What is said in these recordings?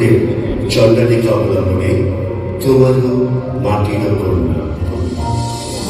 ঠাকুরের চণ্ডালিকা অবলম্বনে তোমারও মাটির কন্যা।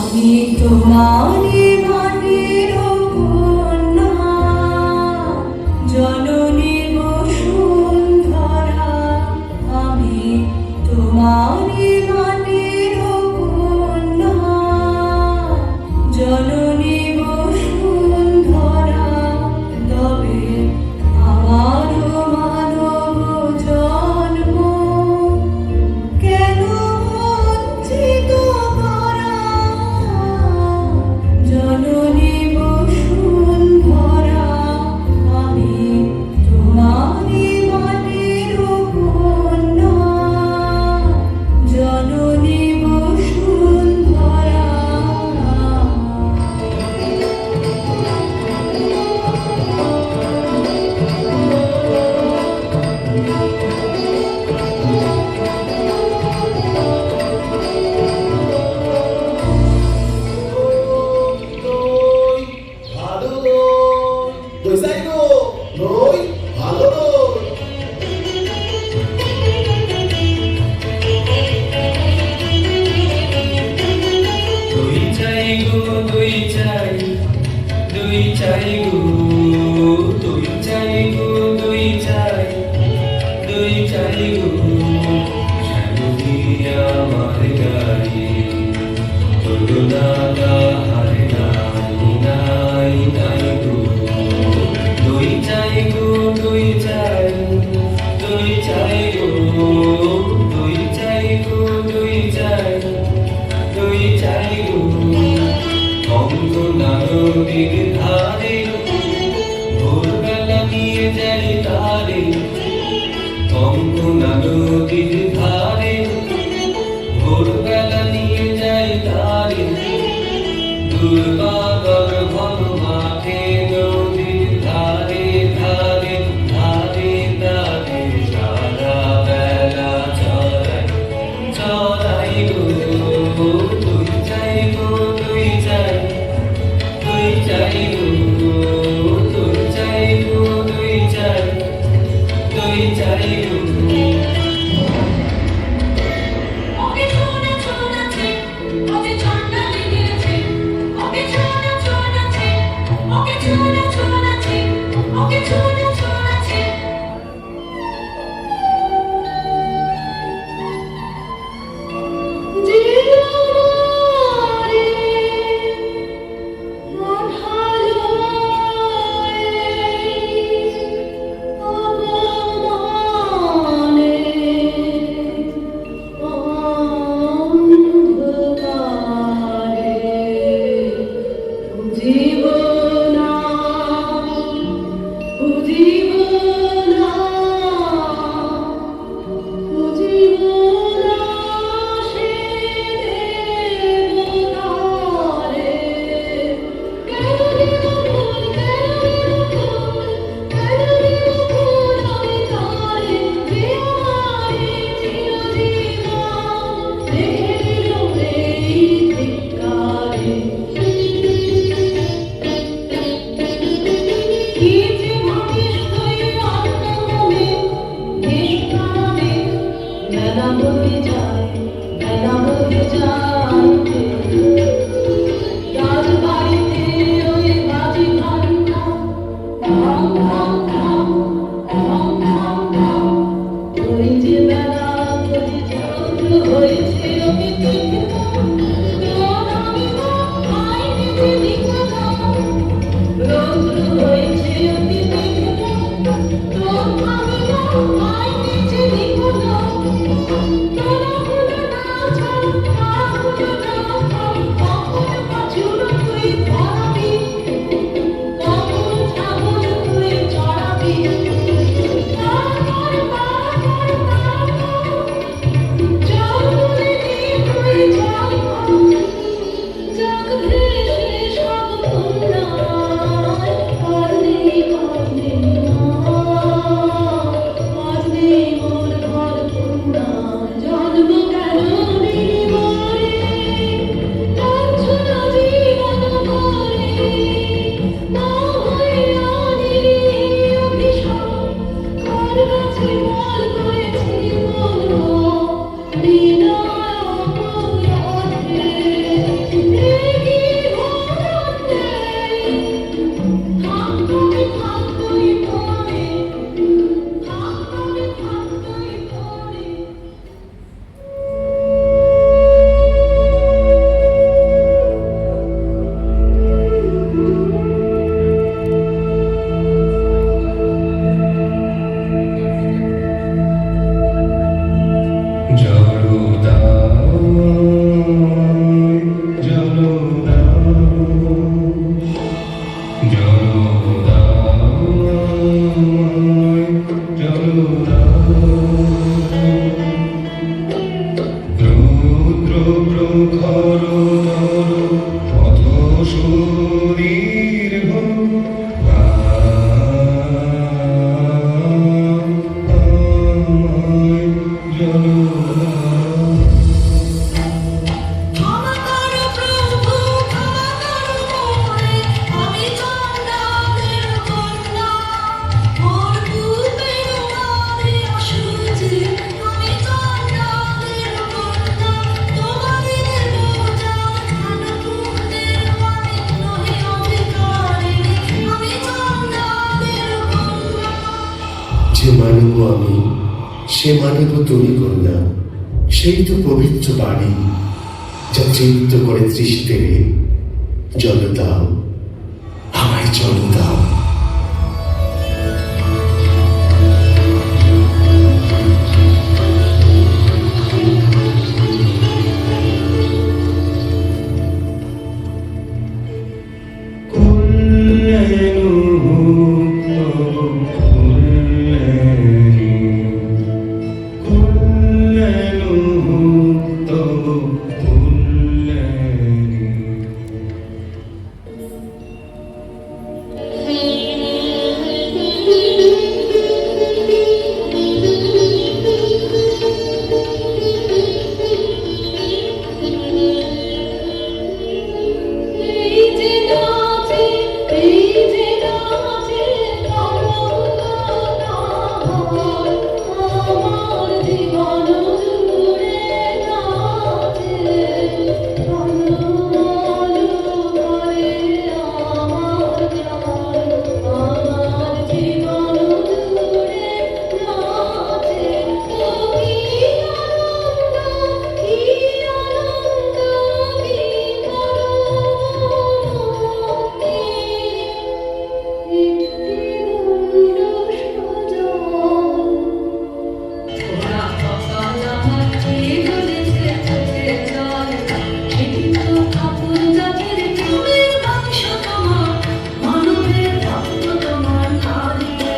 আমি তোমারই মাটির কন্যা, জননী বসুন্ধরা। আমি তোমারই মাটির কন্যা, জননী বসুন্ধরা। তবে আমারও মানব জন্ম কেন বঞ্চিত করা? জননী বসুন্ধরা, আমি তোমারই মাটির কন্যা, জননী বসুন্ধরা। নদীর ধারে ভোরবেলা নিয়ে যাই তারে, অঙ্গনা নদীর ধারে ভোরবেলা নিয়ে যাই তারে। দুর্বাগর ঘন মাঠে নদীর ধারে ধারে ধারে ধারে সারা বেলা চড়াই চড়াই গো। তুই চাই গো তুই চাই, তুই চাই গো তুই চাই গো তুই চাই, তুই চাই গো। সে মানব তুমি কন্যা, সেই তো পবিত্র বাণী যা তৃপ্ত করে তৃষ্ণে। জল দাও, আমায় জল দাও। এই যে নাচে, এই যে নাচে কামনা, আমার জীবন জুড়ে নাচে করে আমার প্রাণ, আমার জীবন জুড়ে নাচে। ও কি আনন্দ, কি আনন্দ, কি মরণে একটি গৌর সজন। ওরা সকাল আমার খেয়ে চলেছে চোখে জল, সেটি তো আপন জাতির প্রেমের বাক্স তোমার, মানবের ভক্ত তোমার কালিতে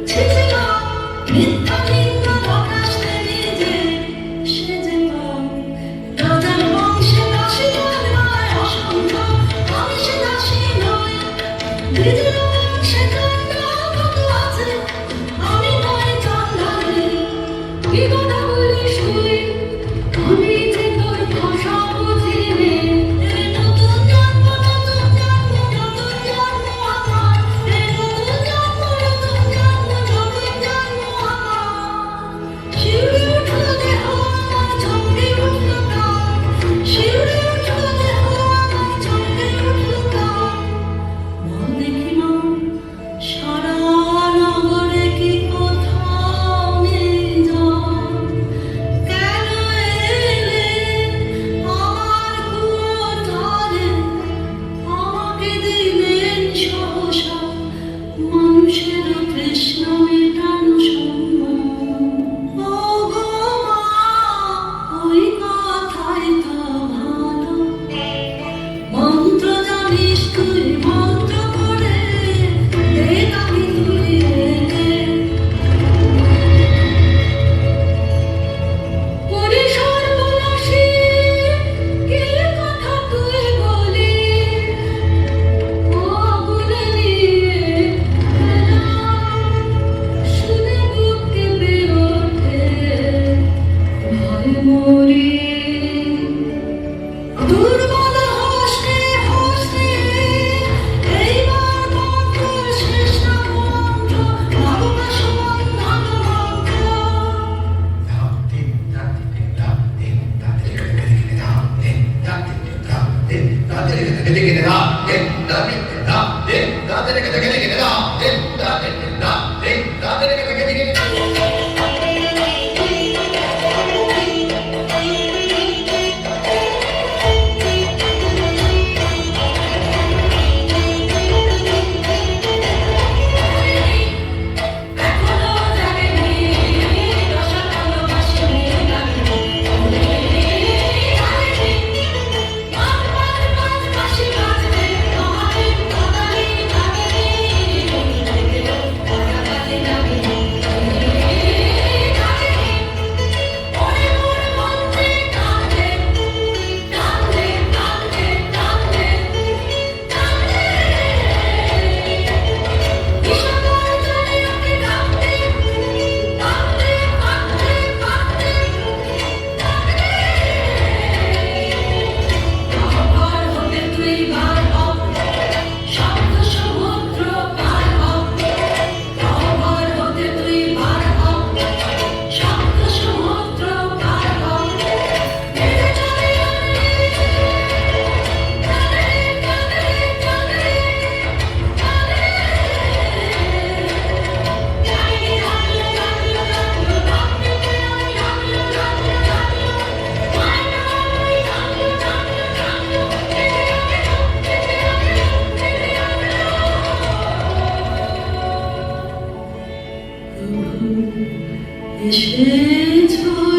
ছেঁচে দাও মিথ্যা নিন্দা প্রকাশ নিজে সেজে পাও। রাজার বংশে দাসী নয় অসংখ্য, আমি সে দাসী নই। নিজের বংশে কন্যা কত আছে, আমি নয় চন্দ্রানী। কি কথা বলি শুই, আমি যে তোর ভাষা বুঝি নে। এ নতুন জন্ম, নতুন জন্ম, নতুন জন্ম আমার। এ নতুন জন্ম, নতুন জন্ম, নতুন জন্ম আমার। এসেছো